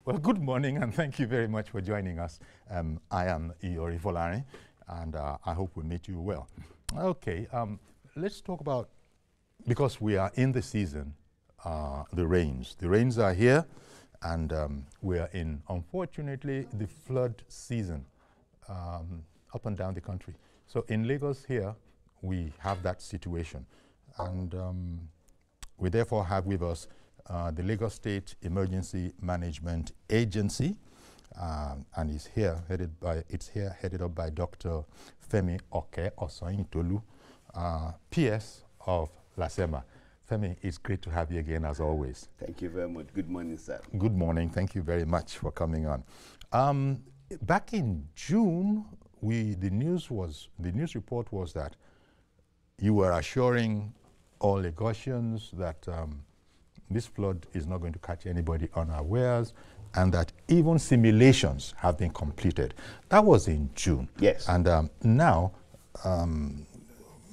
Well, good morning, and thank you very much for joining us. I am Iori Volare, and I hope we meet you well. Okay, let's talk about, because we are in the season, the rains. The rains are here, and we are in, unfortunately, the flood season up and down the country. So in Lagos here, we have that situation. And we therefore have with us the Lagos State Emergency Management Agency, and it's here headed up by Dr. Femi Oke Osoyintolu, PS of LASEMA. Femi, it's great to have you again as always. Thank you very much. Good morning, sir. Good morning. Thank you very much for coming on. Back in June, the news report was that you were assuring all Lagosians that this flood is not going to catch anybody unawares, and that even simulations have been completed. That was in June. Yes. And now,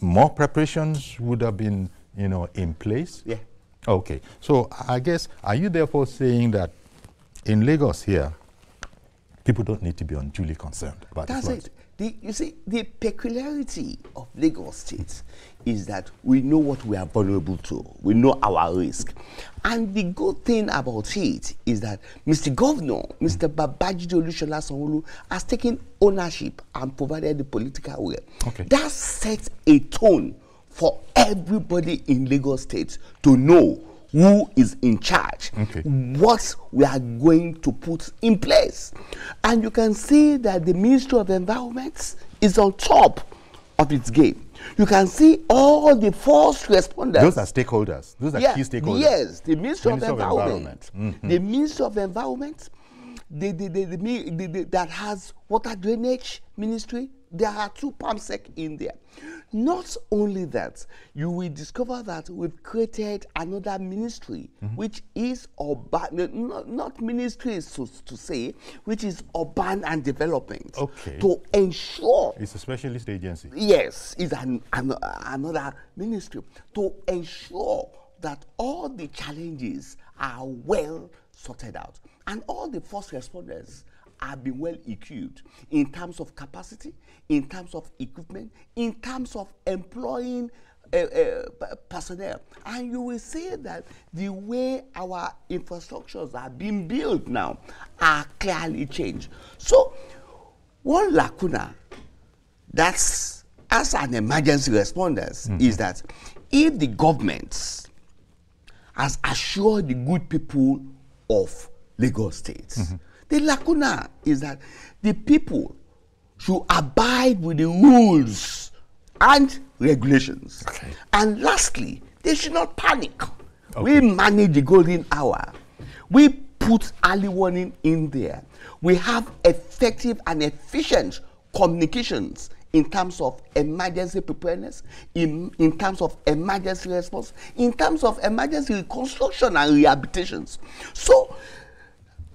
more preparations would have been, in place? Yeah. Okay. So I guess, are you therefore saying that in Lagos here, people don't need to be unduly concerned about the flood? That's it. You see, the peculiarity of Lagos State is that we know what we are vulnerable to. We know our risk. And the good thing about it is that Mr. Governor, Mr. Babajide Olusola Sanwo-Olu, has taken ownership and provided the political will. Okay. That sets a tone for everybody in Lagos State to know who is in charge, okay, what we are going to put in place. And you can see that the Ministry of Environment is on top of its game. You can see all the first responders. Those are stakeholders. Those are key stakeholders. Yes, the Ministry of Environment. Mm-hmm. The Ministry of Environment, that has water drainage ministry. There are 2 PAMSEC in there. Not only that, you will discover that we've created another ministry, mm-hmm, which is urban, not ministries to say, which is urban and development. Okay. To ensure. It's a specialist agency. Yes, it's another ministry to ensure that all the challenges are well sorted out, and all the first responders are being well equipped in terms of capacity, in terms of equipment, in terms of employing personnel. And you will see that the way our infrastructures are being built now are clearly changed. So one lacuna that's as an emergency responders, mm-hmm, is that if the government has assured the good people of Lagos State, mm-hmm, the lacuna is that the people should abide with the rules and regulations. Okay. And lastly, they should not panic. Okay. We manage the golden hour. We put early warning in there. We have effective and efficient communications in terms of emergency preparedness, in terms of emergency response, in terms of emergency reconstruction and rehabilitations. So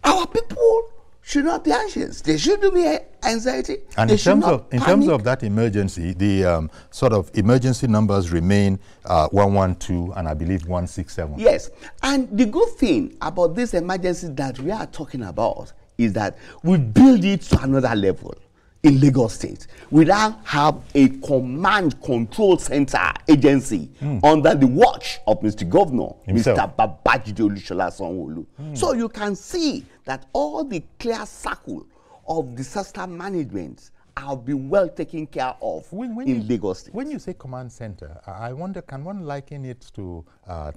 our people should not be anxious. They shouldn't be anxiety. And in terms of that emergency, the sort of emergency numbers remain 112 and I believe 167. Yes, and the good thing about this emergency that we are talking about is that we build it to another level in Lagos State. We now have a command control center agency under the watch of Mr. Governor, himself, Mr. Babajide Olusola Sanwo-Olu. So you can see that all the clear circle of disaster management are being well taken care of in Lagos State. When you say command center, I wonder, can one liken it to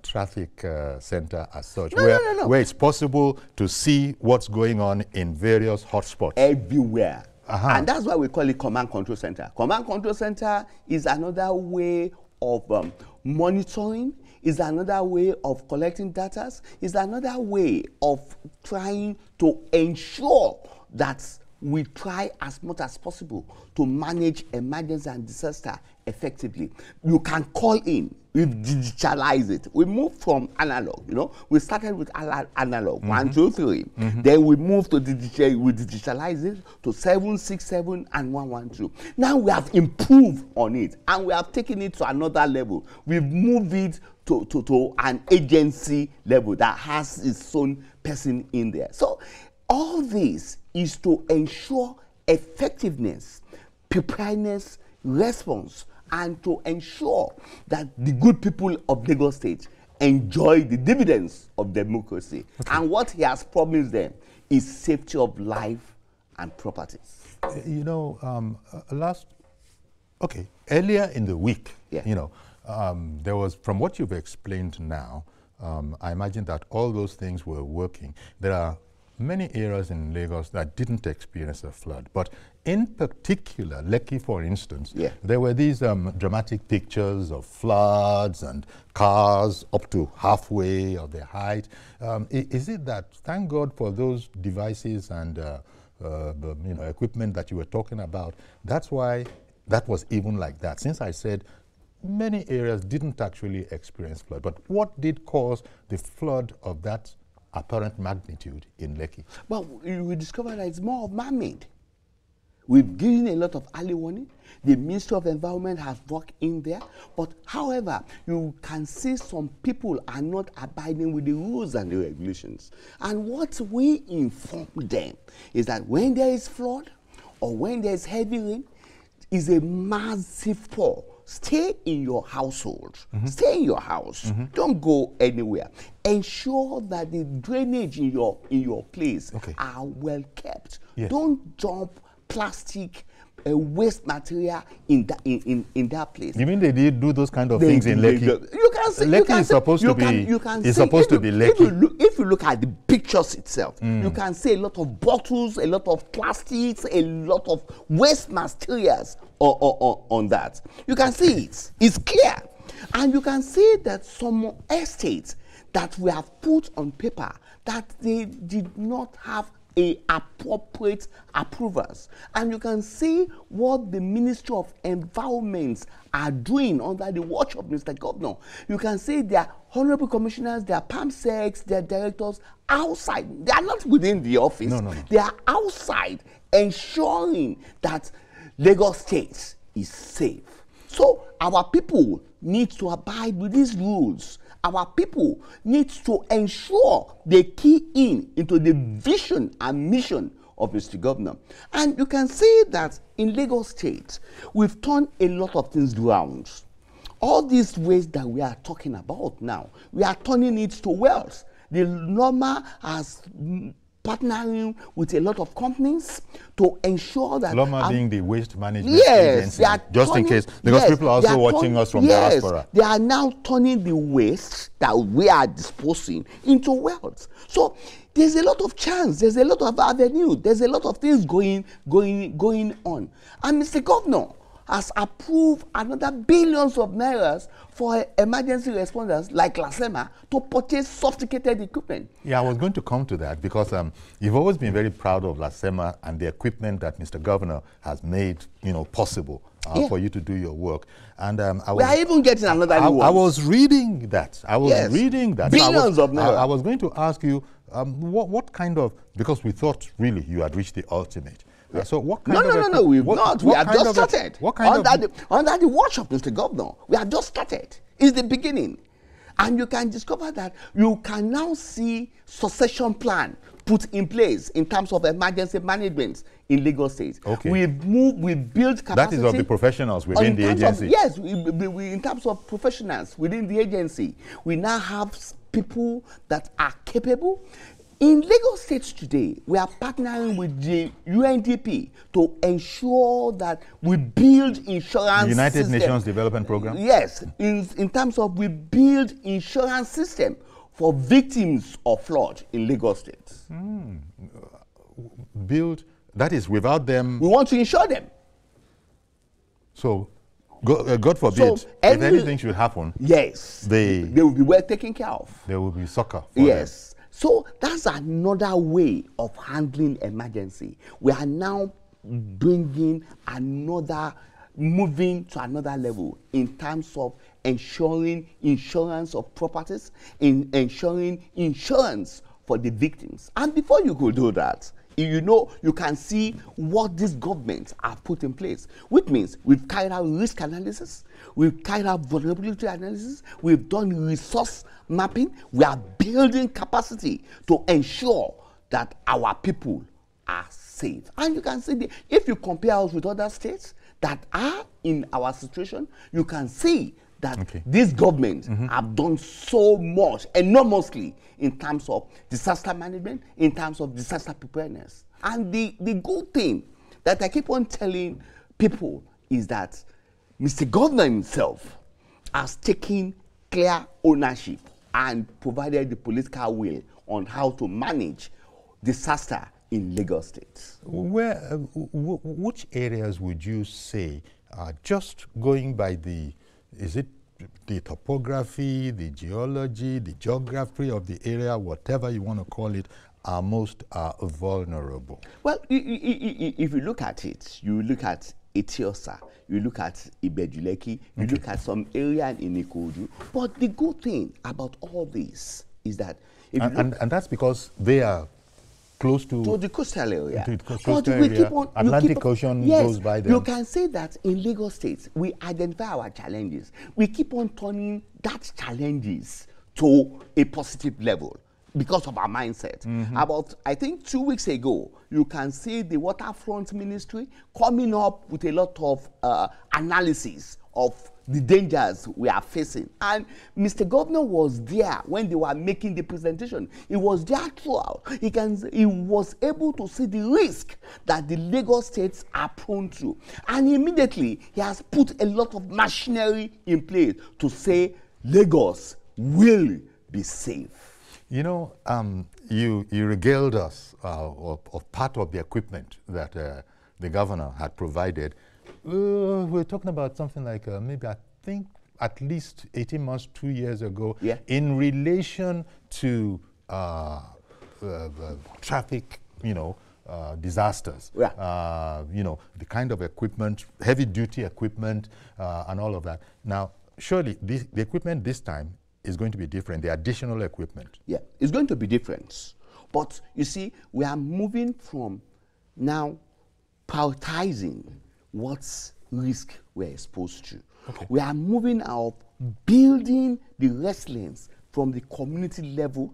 traffic center as such, No. where it's possible to see what's going on in various hotspots? Everywhere. Uh-huh. And that's why we call it command control center. Command control center is another way of monitoring, is another way of collecting data, is another way of trying to ensure that we try as much as possible to manage emergency and disaster effectively. You can call in, we digitalize it. We moved from analog, we started with analog, mm-hmm, 1, 2, 3. Mm-hmm. Then we moved to digital, we digitalized it to 767 and 112. Now we have improved on it and we have taken it to another level. We've moved it to an agency level that has its own person in there. So All this is to ensure effectiveness, preparedness, response, and to ensure that the good people of Lagos State enjoy the dividends of democracy. Okay. And what he has promised them is safety of life and property. You know, earlier in the week, you know, there was, from what you've explained now, I imagine that all those things were working. There are many areas in Lagos that didn't experience a flood, but in particular, Lekki, for instance, there were these dramatic pictures of floods and cars up to halfway of their height. Is it that, thank God for those devices and you know, equipment that you were talking about, that's why that was even like that? Since I said many areas didn't actually experience flood, but what did cause the flood of that apparent magnitude in Lekki? Well, we discovered that it's more of man-made. We've given a lot of early warning. The Ministry of Environment has worked in there. But however, you can see some people are not abiding with the rules and the regulations. And what we inform them is that when there is flood or when there is heavy rain, is a massive pour. Stay in your household. Stay in your house. Don't go anywhere. Ensure that the drainage in your place are well kept. Don't dump plastic waste material in that place. You mean they did do those kind of things in Lekki? You can say Lekki is supposed to be. It's supposed to be Lekki. If you look at the pictures itself, you can see a lot of bottles, a lot of plastics, a lot of waste materials on that. You can see it. It's clear, and you can see that some estates that we have put on paper that they did not have appropriate approvals. And you can see what the Ministry of Environment are doing under the watch of Mr. Governor. You can see their honorable commissioners, their PAMSECs, their directors outside. They are not within the office. No. They are outside ensuring that Lagos State is safe. So our people need to abide with these rules. Our people need to ensure they key into the vision and mission of Mr. Governor. And you can see that in Lagos State, we've turned a lot of things around. All these ways that we are talking about now, we are turning it to wealth. The NORMA has partnering with a lot of companies to ensure that... LOMA being the waste management agency, just in case, because people are also watching us from diaspora. They are now turning the waste that we are disposing into wealth. So there's a lot of chance, there's a lot of avenue, there's a lot of things going on. And Mr. Governor has approved another billions of nairas for emergency responders like LASEMA to purchase sophisticated equipment. Yeah, I was going to come to that because you've always been very proud of LASEMA and the equipment that Mr. Governor has made, you know, possible for you to do your work. And we are even getting another new one. I was reading that. Reading that. Billions of naira. I was going to ask you what kind of, because we thought really you had reached the ultimate. So what kind of... No, we've not. We have just started. What kind under the watch of Mr. Governor, we have just started. It's the beginning. And you can discover that you can now see succession plan put in place in terms of emergency management in Lagos State. Okay. We build capacity. That is of the professionals within the agency. Yes, in terms of professionals within the agency, we now have people that are capable. In Lagos State today, we are partnering with the UNDP to ensure that we build insurance United system. Nations Development Program? Yes, in terms of we build insurance system for victims of flood in Lagos State. Build, that is without them... We want to insure them. So, God forbid, if anything should happen, yes, they will be well taken care of. There will be succor for them. So that's another way of handling emergency. We are now moving to another level in terms of ensuring insurance of properties, ensuring insurance for the victims. And before you could do that, you can see what these governments have put in place, which means we've carried out risk analysis, we've carried out vulnerability analysis, we've done resource mapping, we are building capacity to ensure that our people are safe. And you can see, if you compare us with other states that are in our situation, you can see that this government have done so much, enormously, in terms of disaster management, in terms of disaster preparedness. And the good thing that I keep on telling people is that Mr. Governor himself has taken clear ownership and provided the political will on how to manage disaster in Lagos State. Where, which areas would you say, just going by is it the topography, the geology, the geography of the area, whatever you want to call it, are most vulnerable? Well, if you look at it, you look at Etiosa, you look at Ibejuleki, you look at some area in Ikodu. But the good thing about all this is that and that's because they are close to the coastal area. Atlantic Ocean goes by them. You can say that in Lagos State, we identify our challenges. We keep on turning that challenges to a positive level because of our mindset. About, I think, 2 weeks ago, you can see the Waterfront Ministry coming up with a lot of analysis of the dangers we are facing. And Mr. Governor was there when they were making the presentation. He was there throughout. He was able to see the risk that the Lagos states are prone to. And immediately, he has put a lot of machinery in place to say Lagos will be safe. You know, you regaled us of part of the equipment that the governor had provided. We're talking about something like maybe, I think, at least 18 months, 2 years ago, in relation to traffic, disasters. The kind of equipment, heavy-duty equipment, and all of that. Now, surely the equipment this time is going to be different, the additional equipment. Yeah, it's going to be different. But you see, we are moving from now prioritizing what risk we're exposed to. We are moving out, building the resilience from the community level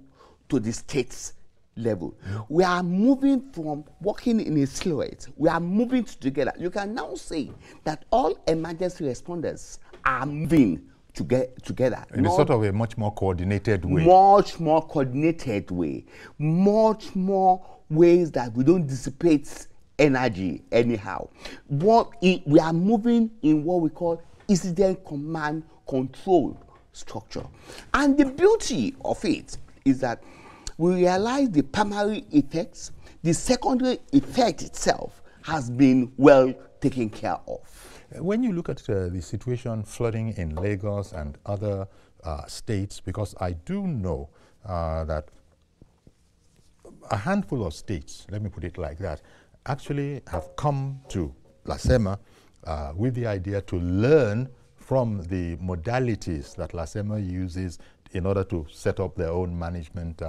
to the state level. We are moving from working in a silhouette. We are moving together. You can now say that all emergency responders are moving together. In a sort of a much more coordinated way. Much more coordinated way. Much more ways that we don't dissipate energy anyhow. We are moving in what we call incident command control structure. And the beauty of it is that we realize the primary effects, the secondary effect itself has been well taken care of. When you look at the situation flooding in Lagos and other states, because I do know that a handful of states, let me put it like that, actually have come to LASEMA with the idea to learn from the modalities that LASEMA uses in order to set up their own management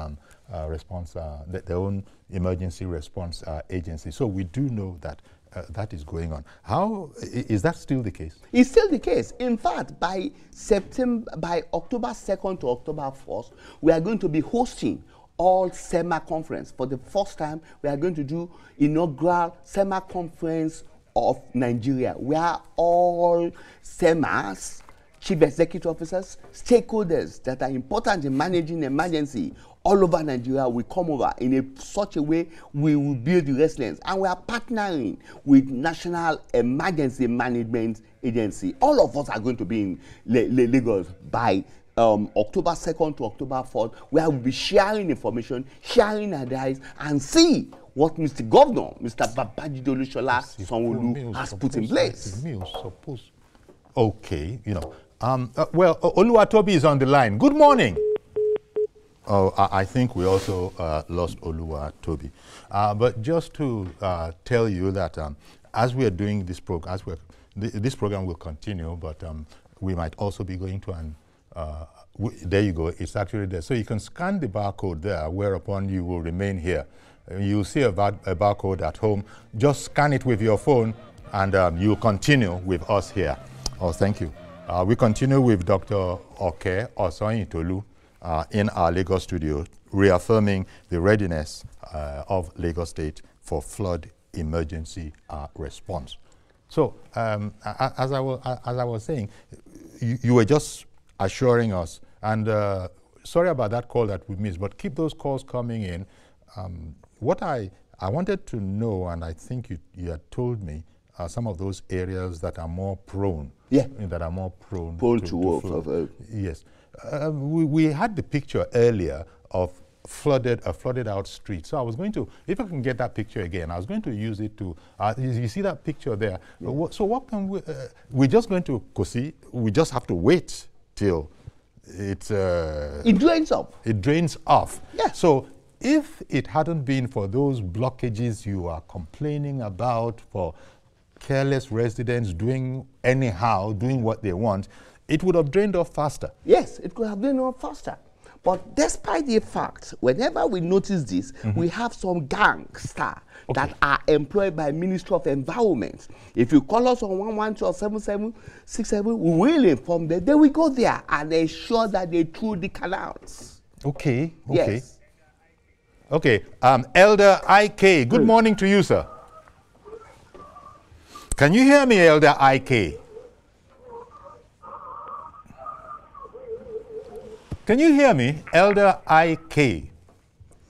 response, their own emergency response agency. So we do know that that is going on. How is that still the case? It's still the case. In fact, by October 2nd to October 1st, we are going to be hosting all SEMA conference. For the first time, we are going to do inaugural SEMA conference of Nigeria, where all SEMAs, chief executive officers, stakeholders that are important in managing emergency all over Nigeria will come over in such a way we will build the resilience. And we are partnering with National Emergency Management Agency. All of us are going to be in Lagos by October 2nd to October 4th, where we'll be sharing information, sharing advice, and see what Mr. Governor, Mr. Babajide Olusola Sanwo-Olu has put in place. Okay, well, Oluwatobi is on the line. Good morning. Oh, I think we also lost Oluwatobi. But just to tell you that as we are doing this program, this program will continue, but we might also be going to an there you go, it's actually there. So you can scan the barcode there, whereupon you will remain here. You'll see a barcode at home. Just scan it with your phone, and you'll continue with us here. Oh, thank you. We continue with Dr. Oke Osoyintolu, in our Lagos studio, reaffirming the readiness of Lagos State for flood emergency response. So, as I was saying, you were just assuring us, and sorry about that call that we missed, but keep those calls coming in. What I wanted to know, and I think you had told me, some of those areas that are more prone, that are more prone to flood. Yes, we had the picture earlier of a flooded out street. So I was going to, if I can get that picture again, I was going to use it to, you see that picture there? Yeah. So what can we, we're just going to, Kosi, we just have to wait till it drains off. It drains off. Yeah. So if it hadn't been for those blockages you are complaining about, for careless residents doing anyhow, doing what they want, it would have drained off faster. Yes, it could have drained off faster. But despite the fact, whenever we notice this, we have some gangsters that are employed by Ministry of Environment. If you call us on 112 7767, we will inform them. Then we go there and ensure that they through the canals. Okay. Yes. Okay. Elder IK, good morning to you, sir. Can you hear me, Elder IK? Can you hear me, Elder IK?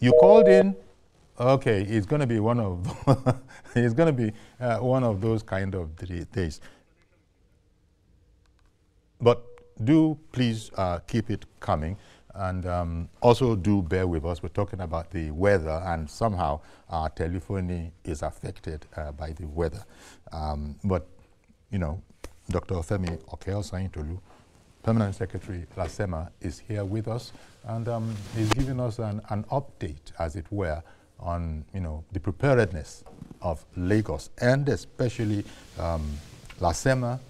You called in. Okay, it's going to be one of it's going to be one of those kind of days. But do please keep it coming, and also do bear with us. We're talking about the weather, and somehow our telephony is affected by the weather. But you know, Dr. Femi Okeosanyintolu, Permanent Secretary, LASEMA, is here with us, and he's giving us an update, as it were, on the preparedness of Lagos, and especially LASEMA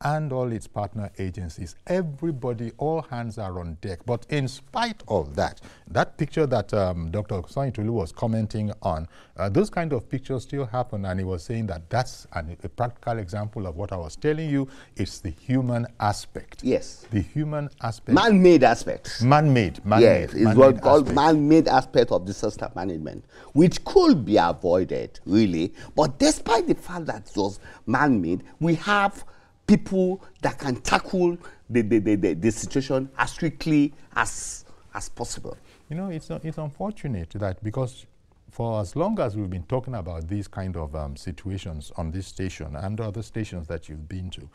and all its partner agencies. Everybody, all hands are on deck. But in spite of that, that picture that Dr. Sanyintolu was commenting on, those kind of pictures still happen, and he was saying that that's a practical example of what I was telling you. It's the human aspect. Yes. The human aspect. Man-made aspect. Man-made. Yes, it's what called man-made aspect of disaster management, which could be avoided, really. But despite the fact that it was man-made, we have people that can tackle the situation as quickly as possible. You know, it's unfortunate that, because for as long as we've been talking about these kind of situations on this station and other stations that you've been to,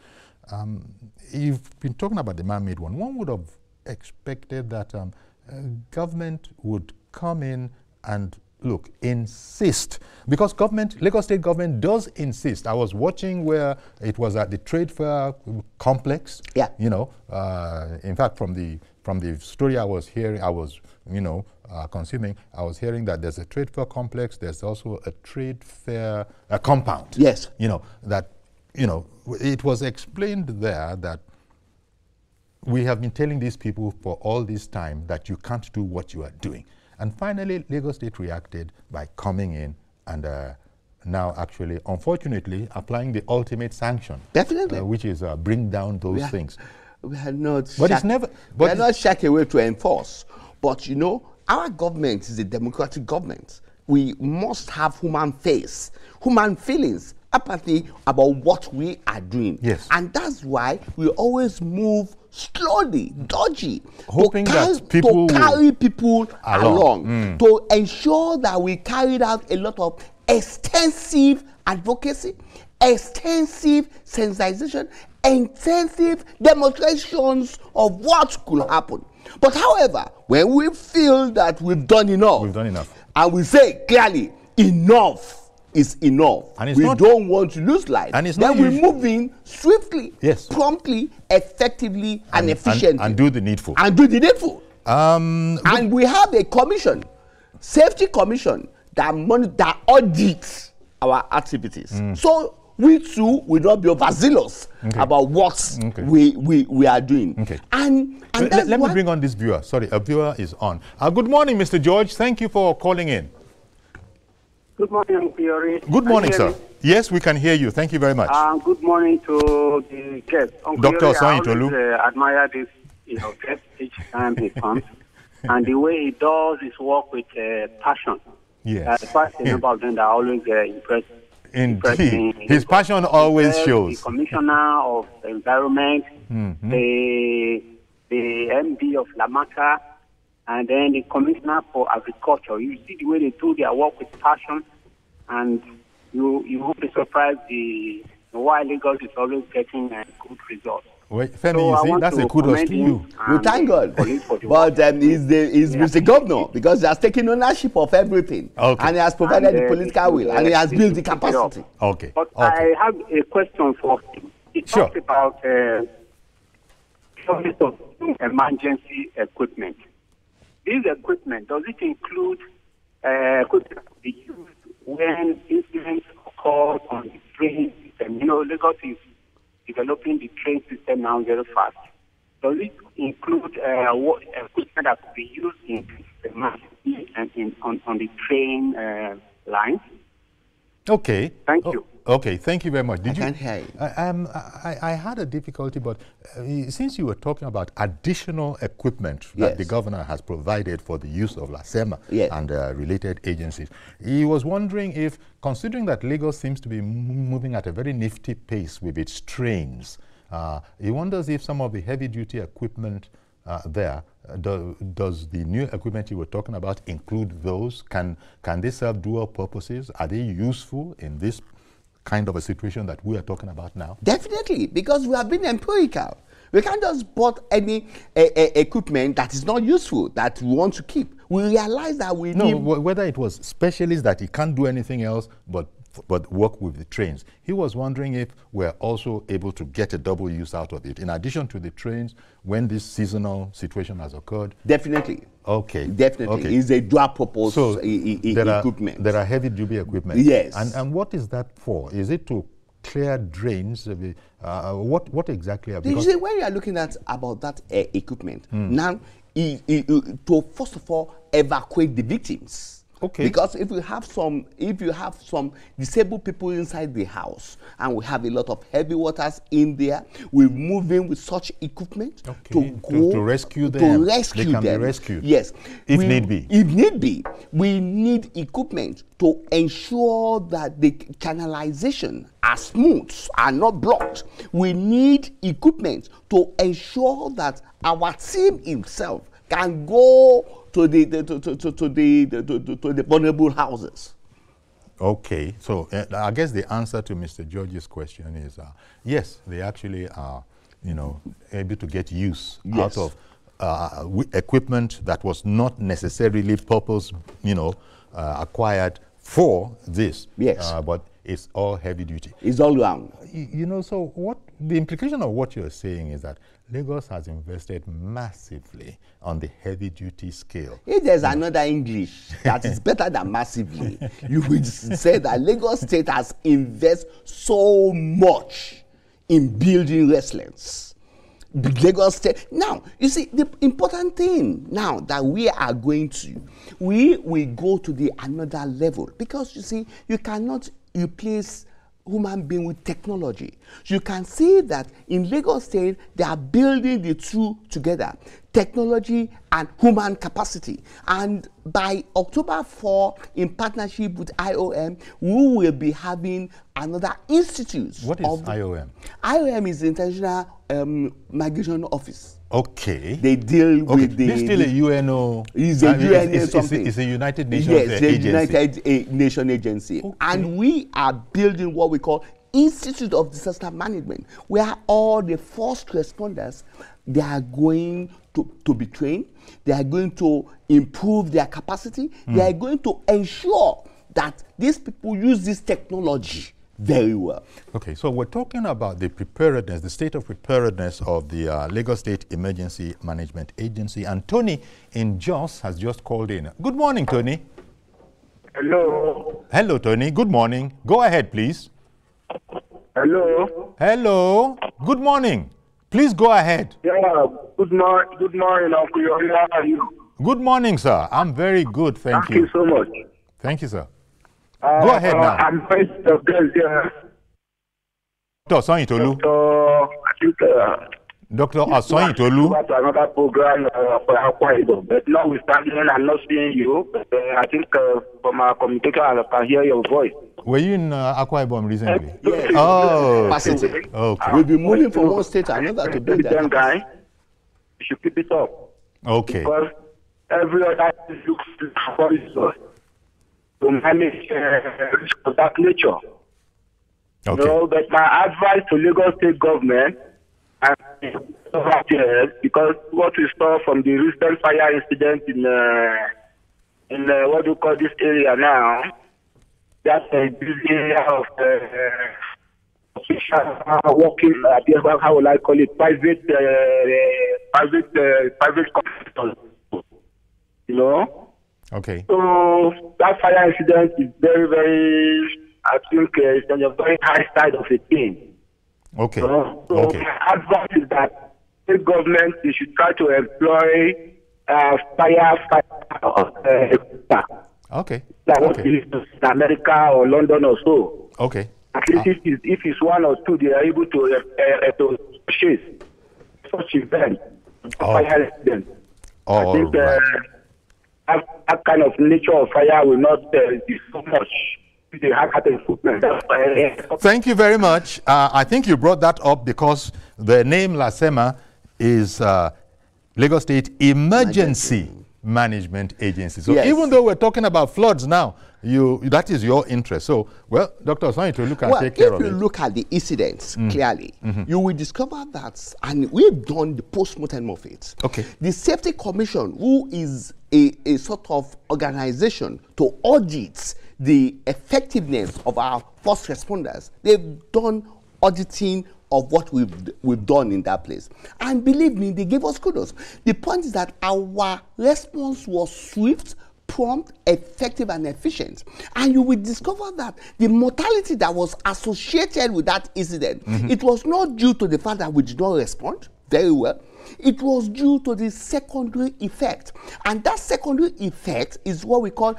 you've been talking about the man-made one. One would have expected that government would come in and look, insist, because Lagos State government does insist. I was watching where it was at the trade fair complex. Yeah. You know, in fact, from the story I was hearing, consuming, I was hearing that there's a trade fair complex. There's also a trade fair compound. Yes. It was explained there that we have been telling these people for all this time that you can't do what you are doing. And finally, Lagos State reacted by coming in and now actually, unfortunately, applying the ultimate sanction. Definitely. Which is bring down those things. We are not shy away to enforce. But our government is a democratic government. We must have human face, human feelings, apathy about what we are doing. Yes. And that's why we always move slowly, dodgy, hoping that people to carry people along, to ensure that we carried out a lot of extensive advocacy, extensive sensitization, intensive demonstrations of what could happen. But however, when we feel that we've done enough, and we say clearly, enough is enough, and we don't want to lose life, and then we move in swiftly, promptly, effectively, and efficiently, and do the needful. And we have a commission, safety commission, that audits our activities. So we too will not be overzealous about what we are doing. Okay. And let me bring on this viewer. Sorry, a viewer is on. Good morning, Mr. George. Thank you for calling in. Good morning, Uncle Yori. Good morning, sir. Yes, we can hear you. Thank you very much. Good morning to the guest. Dr. Sanyintolu. I always admire this guest each time he comes. and the way he does his work with passion. Yes. The first number of them that always impressed. Indeed. His passion always shows. The Commissioner of Environment, the MD of Lamaka, and then the Commissioner for Agriculture. You see the way they do their work with passion, and you won't be surprised why Lagos is always getting good results. Wait, Femi, you see, that's a kudos to you. We thank God. But he's Mr. Governor, because he has taken ownership of everything. Okay. And he has provided the political will, and he has built the capacity. Okay. But I have a question for him. He talked about service of emergency equipment. This equipment, does it include equipment that could be used when incidents occur on the train system? You know, Lagos is developing the train system now very fast. Does it include what equipment that could be used in emergency and on the train lines? Okay. Thank you. Okay, thank you very much. I can't hear you. I had a difficulty, but since you were talking about additional equipment that the governor has provided for the use of LASEMA and related agencies, he was wondering if, considering that Lagos seems to be moving at a very nifty pace with its trains, he wonders if some of the heavy-duty equipment there, does the new equipment you were talking about include those? Can they serve dual purposes? Are they useful in this kind of a situation that we are talking about now? Definitely, because we have been empirical. We can't just bought any equipment that is not useful, that we want to keep. We realize that we need... whether it was specialists that he can't do anything else but work with the trains. He was wondering if we're also able to get a double use out of it, in addition to the trains, when this seasonal situation has occurred. Definitely. Okay. Definitely. Okay. It's a dual purpose equipment. There are heavy-duty equipment. Yes. And what is that for? Is it to clear drains? What exactly? You see, when you are looking at about that equipment, now, to first of all evacuate the victims. Okay. Because if you have some disabled people inside the house, and we have a lot of heavy waters in there, we move in with such equipment to rescue them. They can be rescued. Yes. If need be. If need be, we need equipment to ensure that the canalization are smooth, are not blocked. We need equipment to ensure that our team himself can go to the vulnerable houses. Okay, so I guess the answer to Mr. George's question is yes, they actually are, able to get use out of equipment that was not necessarily acquired for this. Yes, but it's all heavy duty. It's all round. So what the implication of what you're saying is that Lagos has invested massively on the heavy-duty scale. If there's another English that is better than massively, you would say that Lagos State has invested so much in building resilience. The Lagos State. Now, you see, the important thing now that we are going to, we will go to the another level, because you see, you cannot replace human being with technology. You can see that in Lagos State, they are building the two together, technology and human capacity. And by October 4, in partnership with IOM, we will be having another institute. What is IOM? IOM is the International Migration Office. Okay. They deal with the... This is still a UNO... It's a UNO something. It's a United Nations agency. Yes, the United Nations agency. Okay. And we are building what we call Institute of Disaster Management, where all the first responders, they are going to be trained, they are going to improve their capacity, they are going to ensure that these people use this technology very well. Okay, so we're talking about the preparedness, the state of preparedness of the Lagos State Emergency Management Agency. And Tony in Jos has just called in. Good morning, Tony. Hello. Hello, Tony. Good morning. Go ahead, please. Hello. Hello. Good morning. Please go ahead. Yeah. Good morning, Uncle Yori. How are you? Good morning, sir. I'm very good. Thank you. Thank you so much. Thank you, sir. Go ahead now. I'm first of guys here. Dr. Sanyitolu. I think Dr. Osoyin Tolu. To another program for Akwa Ibom, but notwithstanding, I'm not seeing you. But, I think from our communication, I can hear your voice. Were you in Akwa Ibom recently? Yes. Oh, Capacity. okay. We'll be moving from one state to another to build that. Guy, you should keep it up. Okay. Because every other looks to manage risk of that nature. Okay. You know, but my advice to Lagos State government, because what we saw from the recent fire incident in what do you call this area now, that's a busy area of working, how will I call it, private companies, you know. Okay. So that fire incident is very, very, I think it's on the very high side of the thing. Okay. So my advice is that the government, they should try to employ firefighter. Okay. Like what we used to see in America or London or so. Okay. At least if it's one or two, they are able to chase such event, fire incident. I think that kind of nature of fire will not be so much. Thank you very much. I think you brought that up because the name LASEMA is Lagos State Emergency Management Agency. So yes, even though we're talking about floods now, that is your interest. So, well, Dr. Osoyin Tolu can take care of it. If you look at the incidents clearly, you will discover that, and we've done the post-mortem of it. Okay. The Safety Commission, who is a sort of organization to audit the effectiveness of our first responders, they've done auditing of what we've done in that place. And believe me, they gave us kudos. The point is that our response was swift, prompt, effective, and efficient. And you will discover that the mortality that was associated with that incident, it was not due to the fact that we did not respond very well. It was due to the secondary effect. And that secondary effect is what we call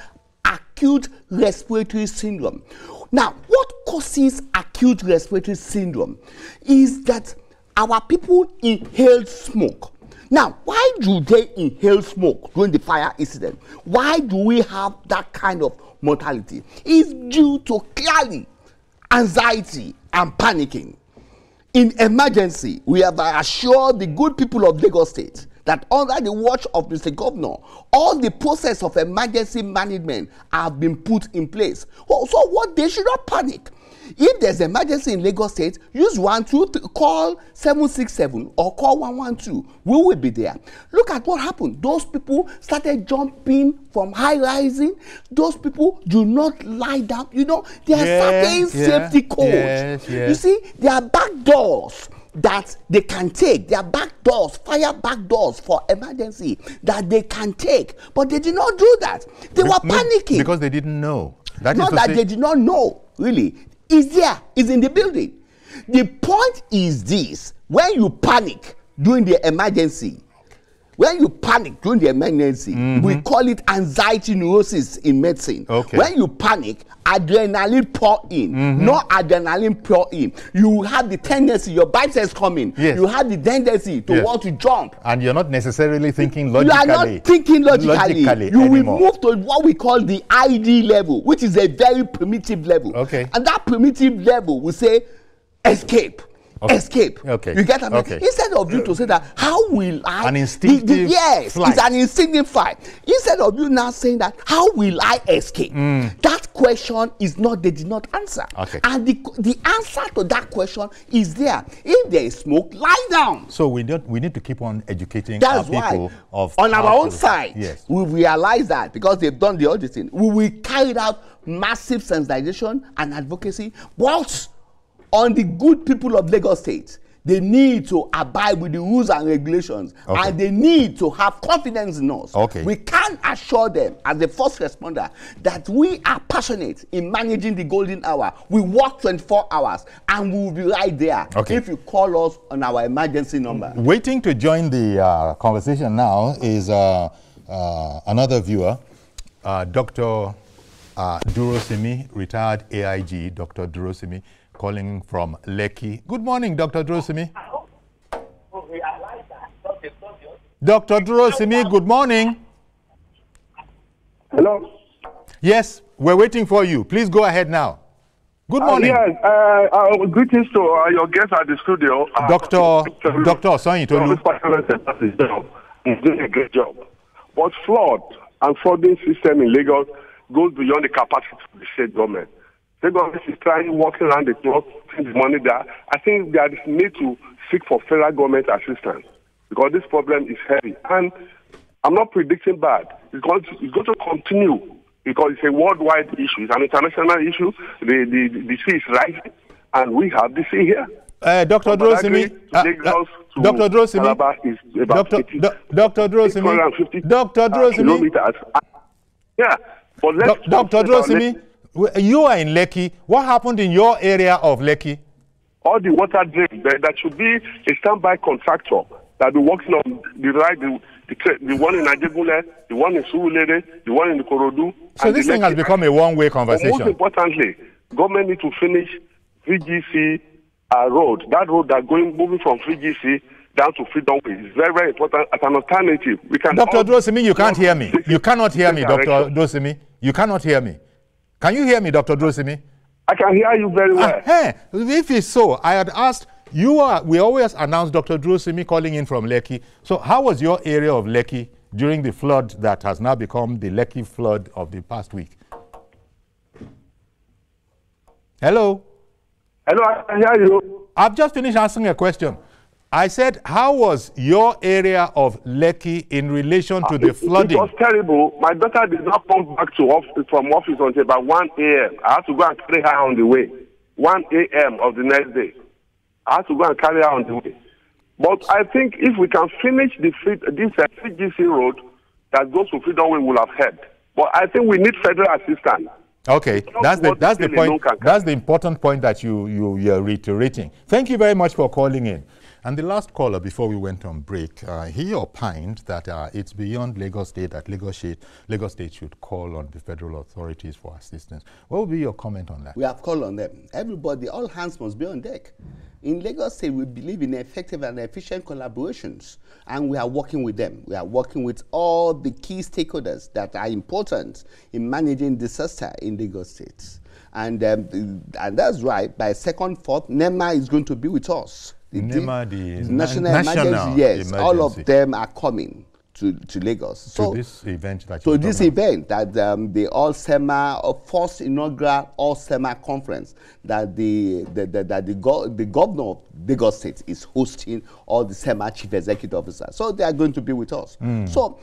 acute respiratory syndrome. Now, what causes acute respiratory syndrome is that our people inhaled smoke. Now, why do they inhale smoke during the fire incident? Why do we have that kind of mortality? It's due to clearly anxiety and panicking. In emergency, we have assured the good people of Lagos State that under the watch of Mr. Governor, all the process of emergency management have been put in place. So what, they should not panic. If there's emergency in Lagos State, use 123, call 767 or call 112. We will be there. Look at what happened. Those people started jumping from high rising. Those people do not lie down. You know, there are certain safety codes. You see, there are back doors that they can take. There are back doors, fire back doors for emergency that they can take. But they did not do that. They were panicking. Because they didn't know. Not that they did not know, really. It's there, it's in the building. The point is this: when you panic during the emergency, we call it anxiety neurosis in medicine. Okay. When you panic, adrenaline pour in, not adrenaline pour in. You have the tendency, your biceps coming. Yes. You have the tendency to want to jump. And you're not necessarily thinking logically. You are not thinking logically. You will move to what we call the ID level, which is a very primitive level. Okay. And that primitive level will say, escape. Okay. Escape. Okay. You get what I mean? Okay. Instead of you to say that, how will I? An instinctive flight. It's an instinctive flight. Instead of you now saying that, how will I escape? That question is not, they did not answer. Okay. And the answer to that question is there. If there is smoke, lie down. So we need to keep on educating our people on our own side. Yes. We realize that because they've done the auditing. We will carry out massive sensitization and advocacy. But on the good people of Lagos State, they need to abide with the rules and regulations, and they need to have confidence in us. We can assure them as the first responder that we are passionate in managing the golden hour. We work 24 hours and we will be right there if you call us on our emergency number. Waiting to join the conversation now is another viewer, Dr. Durosimi, retired AIG, Dr. Durosimi, calling from Lekki. Good morning, Dr. Durosimi. Dr. Durosimi, good morning. Hello? Yes, we're waiting for you. Please go ahead now. Good morning. Yes, greetings to your guests at the studio. Dr. Sonyi Tolu. He's doing a great job. But flood and flooding system in Lagos goes beyond the capacity of the state government. The government is trying, working around the clock, putting the money there. I think there is need to seek for federal government assistance because this problem is heavy. And I'm not predicting bad. It's going to continue because it's a worldwide issue. It's an international issue. The sea is rising, and we have the sea here. Dr. Durosimi, Dr. Durosimi, Dr. Durosimi, yeah. But Dr. Durosimi, you are in Lekki. What happened in your area of Lekki? All the water drain. There should be a standby contractor that be working on the one in Ajegule, the one in Surulere, the one in Ikorodu. So this thing has become a one-way conversation. But most importantly, government need to finish VGC road. That road that moving from VGC down to Freedom Way is very, very important as an alternative. We can. Dr. Durosimi, you can't hear me. You cannot hear me, Dr. Durosimi. You cannot hear me. Can you hear me, Dr. Durosimi? I can hear you very well. If it's so, I had asked. We always announce Dr. Durosimi calling in from Lekki. So how was your area of Lekki during the flood that has now become the Lekki flood of the past week? Hello? Hello, I can hear you. I've just finished answering a question. I said, how was your area of Lekki in relation to the flooding? It was terrible. My daughter did not come back from office until about 1 a.m. I had to go and carry her on the way. 1 a.m. of the next day. I had to go and carry her on the way. But I think if we can finish this CGC road that goes to Freedom Way, we will have helped. But I think we need federal assistance. Okay, that's the point. That's the important point that you're reiterating. Thank you very much for calling in. And the last caller, before we went on break, he opined that it's beyond Lagos State, that Lagos State should call on the federal authorities for assistance. What would be your comment on that? We have called on them. Everybody, all hands must be on deck. In Lagos State, we believe in effective and efficient collaborations, and we are working with them. We are working with all the key stakeholders that are important in managing disaster in Lagos State. And that's right. By 2nd, 4th, NEMA is going to be with us. The National Emergency, yes, all of them are coming to Lagos. To this event that the LASEMA, first inaugural LASEMA conference that the governor of Lagos State is hosting all the SEMA chief executive officers. So they are going to be with us. So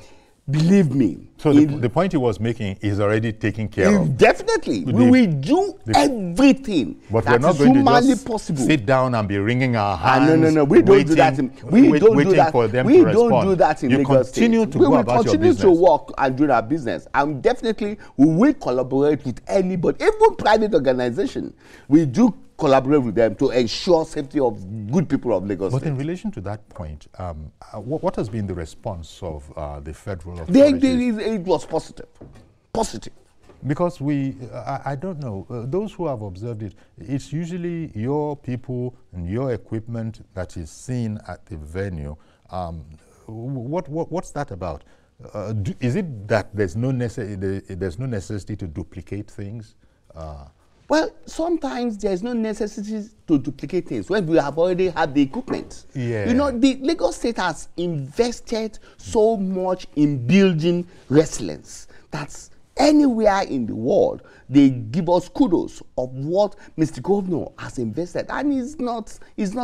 believe me. So the point he was making is already taken care of. Definitely. We will do everything but that we're not is going humanly to just possible. Sit down and be wringing our hands. No. We don't do that. We don't do that. We don't do that in Lagos State. We will continue to work and do our business. And definitely we will collaborate with anybody, even private organization. We do collaborate with them to ensure safety of good people of Lagos State. But in relation to that point, what has been the response of the federal authorities? It was positive. Positive. Because I don't know, those who have observed it, it's usually your people and your equipment that is seen at the venue. What's that about? Is it that there's no necessity to duplicate things? Well, sometimes there's no necessity to duplicate things when we have already had the equipment. Yeah. You know, the Lagos State has invested so much in building resilience. That's anywhere in the world, they give us kudos of what Mr. Governor has invested. And he's not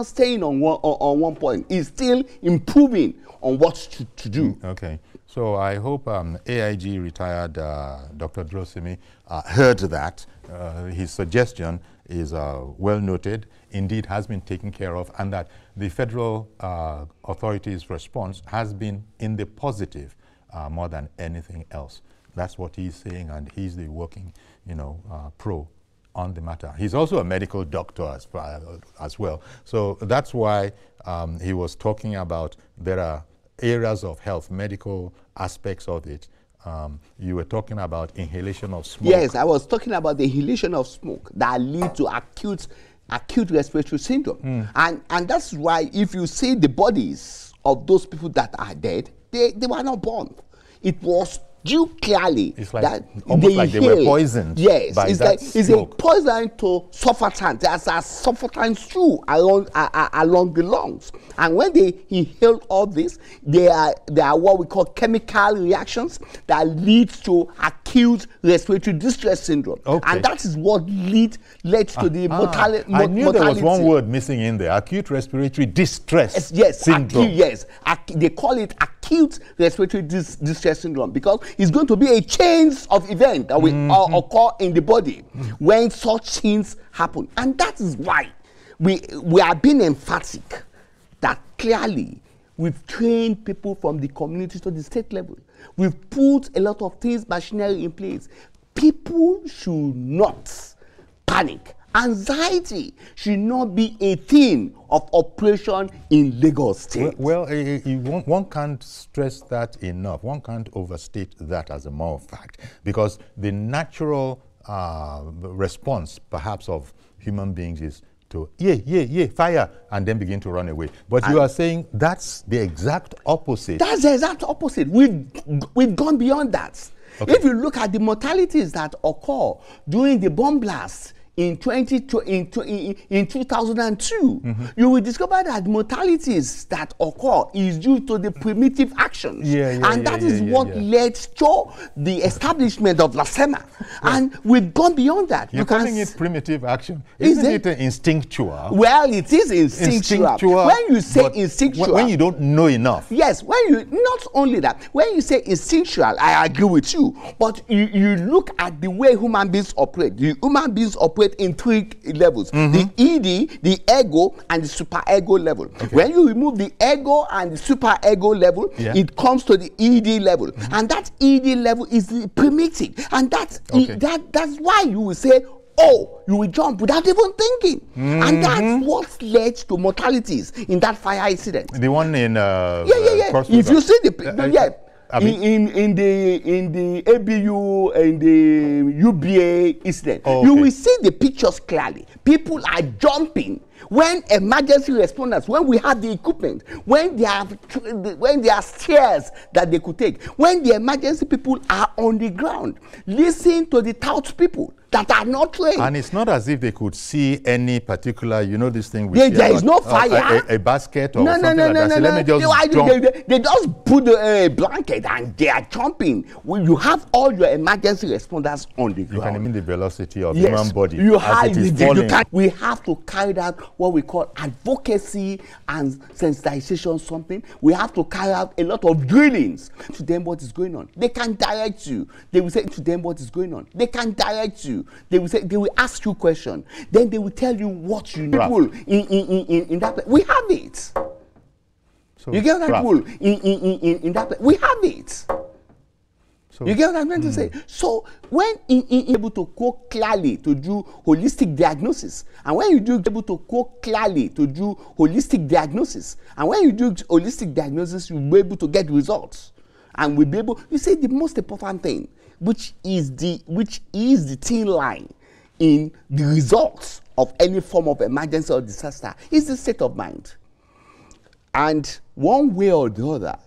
staying on one point. He's still improving on what to do. Okay. So I hope AIG retired Dr. Durosimi heard that. His suggestion is well noted, indeed has been taken care of, and that the federal authorities' response has been in the positive more than anything else. That's what he's saying, and he's the working, pro on the matter. He's also a medical doctor as well. So that's why he was talking about there are areas of health, medical aspects of it. You were talking about inhalation of smoke. Yes, I was talking about the inhalation of smoke that lead to acute respiratory syndrome. And that's why if you see the bodies of those people that are dead, They were not born. It was due clearly it's like, that almost like they were poisoned. Yes, by it's that like it's a poison to surfactant. There's a surfactant stew along the lungs, and when they inhale all this, there are what we call chemical reactions that lead to acute respiratory distress syndrome, and that is what led to the mortality. I knew there was one word missing in there: acute respiratory distress syndrome. They call it acute respiratory distress syndrome because it's going to be a chain of events that will occur in the body when such things happen. And that is why we are being emphatic that clearly we've trained people from the community to the state level. We've put a lot of things, machinery in place. People should not panic. Anxiety should not be a thing of operation in Lagos State. Well, one can't stress that enough. One can't overstate that as a moral fact, because the natural response, perhaps, of human beings is to, fire, and then begin to run away. But you are saying that's the exact opposite. That's the exact opposite. We've gone beyond that. Okay. If you look at the mortalities that occur during the bomb blast, in 2002, you will discover that mortalities that occur is due to the primitive actions. That is what led to the establishment of LASEMA. And we've gone beyond that. You're calling it primitive action. Isn't it instinctual? Well, it is instinctual. When you say instinctual. When you don't know enough. Yes, not only that, when you say instinctual, I agree with you. But you look at the way human beings operate. The human beings operate in three levels: the ED, the ego, and the superego level. Okay. When you remove the ego and the superego level, it comes to the ED level, and that ED level is the primitive, and that's why you will say, oh, you will jump without even thinking, and that's what led to mortalities in that fire incident. The one in if you see the in the ABU and the UBA incident, you will see the pictures clearly. People are jumping when emergency responders, when we have the equipment, when there are stairs that they could take, when the emergency people are on the ground, listen to the tout people that are not trained. And it's not as if they could see any particular, this thing. There is no fire. A basket or something like that. So let me just jump. They just put a blanket and they are jumping. When you have all your emergency responders on the ground. You can imagine the velocity of human body we have to carry out what we call advocacy and sensitization something. We have to carry out a lot of drillings to them what is going on. They can direct you. They will say to them what is going on. They can direct you. They will ask you questions. Then they will tell you what you need. People in that place. We have it. So you get what I'm in that place. We have it. So, you get what I'm trying to say? So when able to go clearly to do holistic diagnosis, and when you do able to go clearly to do holistic diagnosis, and when you do holistic diagnosis, you'll be able to get results. And we'll be able, you say the most important thing, which is the thin line in the results of any form of emergency or disaster, is the state of mind. And one way or the other,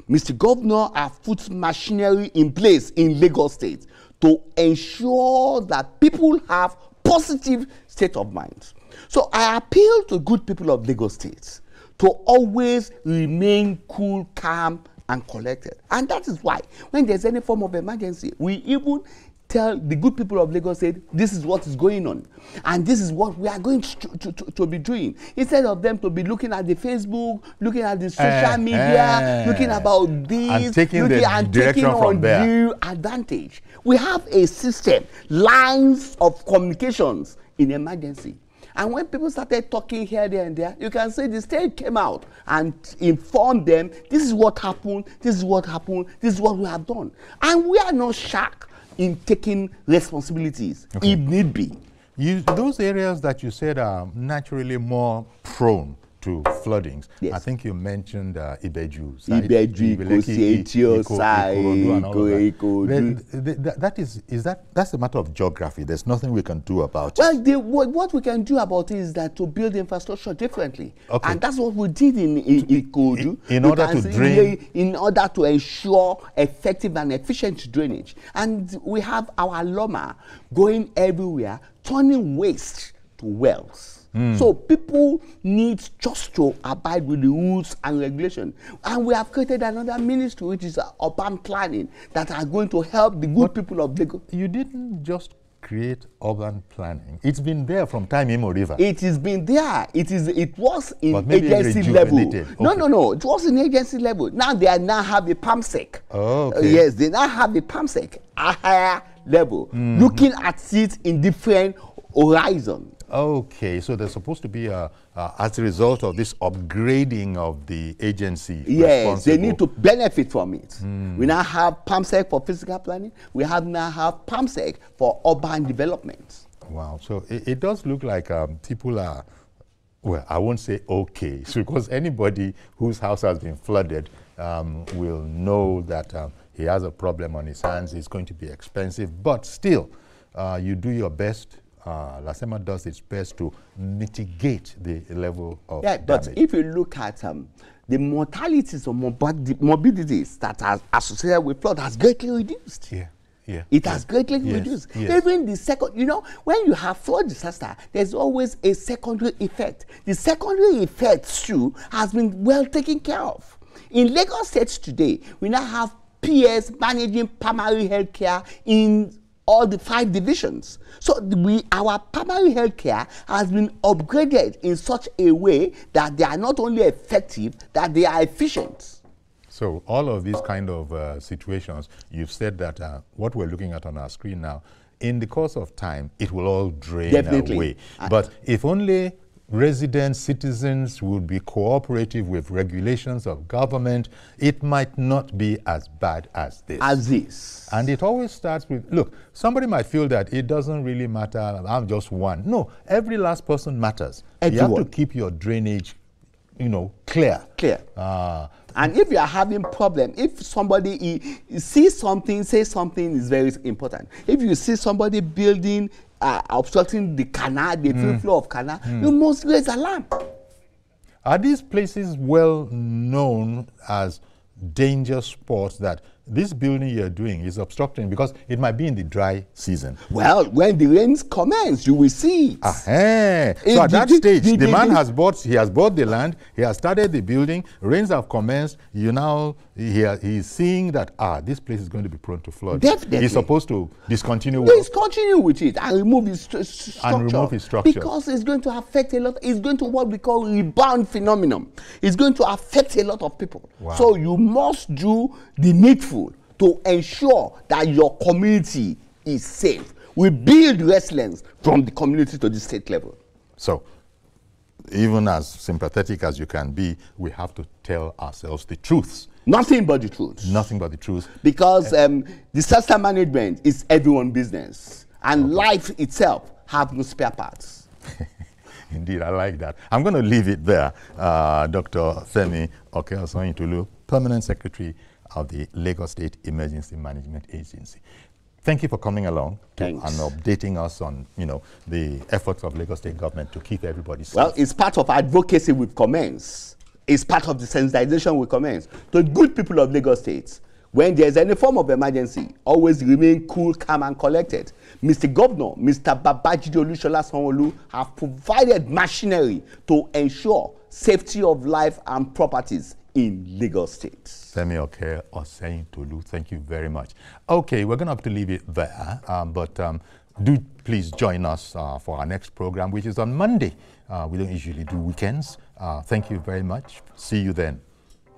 Mr. Governor has put machinery in place in Lagos State to ensure that people have positive state of mind. So I appeal to good people of Lagos State to always remain cool, calm, and collected. And that is why when there's any form of emergency, we even tell the good people of Lagos State, this is what is going on, and this is what we are going to be doing. Instead of them to be looking at the Facebook, looking at the social media, looking about this, and taking undue advantage. We have a system, lines of communications in emergency. And when people started talking here, there, and there, you can say the state came out and informed them, this is what happened, this is what happened, this is what we have done. And we are not shy in taking responsibilities, if need be. Those areas that you said are naturally more prone to floodings. Yes. I think you mentioned Ibeju side. Ibeju, Ikosi, Ikorodu. That's a matter of geography. There's nothing we can do about Well, it. what we can do about it is that to build infrastructure differently. Okay. And that's what we did in Ikorodu. In order to drain. In order to ensure effective and efficient drainage. And we have our LASEMA going everywhere, turning waste to wells. So people need just to abide with the rules and regulations. And we have created another ministry, which is urban planning, that are going to help the good people of Lagos. You didn't just create urban planning. It's been there from time immemorial. It has been there. It was in maybe agency level. rejuvenated. Okay. No. It was in agency level. Now they now have a PAMSEC. Oh, okay. Yes, they now have a PAMSEC, a higher level, looking at it in different horizon. Okay, so there's supposed to be as a result of this upgrading of the agency. Yes, they need to benefit from it. We now have PAMSEC for physical planning. We now have PAMSEC for urban development. Wow, so it does look like people are, well, I won't say okay, so because anybody whose house has been flooded will know that he has a problem on his hands. It's going to be expensive, but still, you do your best. LASEMA does its best to mitigate the level of damage. But if you look at the mortalities or morbidities that are associated with flood has greatly reduced. It has greatly reduced. Even the second, when you have flood disaster, there's always a secondary effect. The secondary effect too has been well taken care of. In Lagos State today, we now have PS managing primary health care in all the 5 divisions. So our primary health care has been upgraded in such a way that they are not only effective, that they are efficient. So all of these kind of situations, you've said that what we're looking at on our screen now, in the course of time, it will all drain away. But if only residents, citizens will be cooperative with regulations of government, it might not be as bad as this. And it always starts with, look, somebody might feel that it doesn't really matter, I'm just one. No, every last person matters. Everyone. You have to keep your drainage, clear. And if you are having problem, if somebody sees something, say something is very important. If you see somebody building, obstructing the canal, the free flow of canal, you must raise alarm. Are these places well known as danger spots that this building you're doing is obstructing because it might be in the dry season? Well, when the rains commence, you will see it. So at that stage, the man has bought the land, he has started the building, rains have commenced, he's seeing that, this place is going to be prone to flood. Definitely. He's supposed to discontinue work. Discontinue with it and remove his structure. Because it's going to affect a lot, it's going to what we call rebound phenomenon. It's going to affect a lot of people. Wow. So you must do the needful to ensure that your community is safe. We build resilience from the community to the state level. So, even as sympathetic as you can be, we have to tell ourselves the truths. Nothing but the truth. Nothing but the truth. Because disaster management is everyone's business. And life itself have no spare parts. Indeed, I like that. I'm going to leave it there. Dr. Femi Okeosonyintolu, Permanent Secretary of the Lagos State Emergency Management Agency. Thank you for coming along and updating us on, the efforts of Lagos State government to keep everybody safe. Well, it's part of advocacy we've commenced. It's part of the sensitization we commence. To good people of Lagos State, when there's any form of emergency, always remain cool, calm, and collected. Mr. Governor, Mr. Babajide Olusola Sanwo-Olu have provided machinery to ensure safety of life and properties in Lagos State. Femi Okeosonyintolu, thank you very much. Okay, we're going to have to leave it there, but do please join us for our next program, which is on Monday. We don't usually do weekends. Thank you very much. See you then.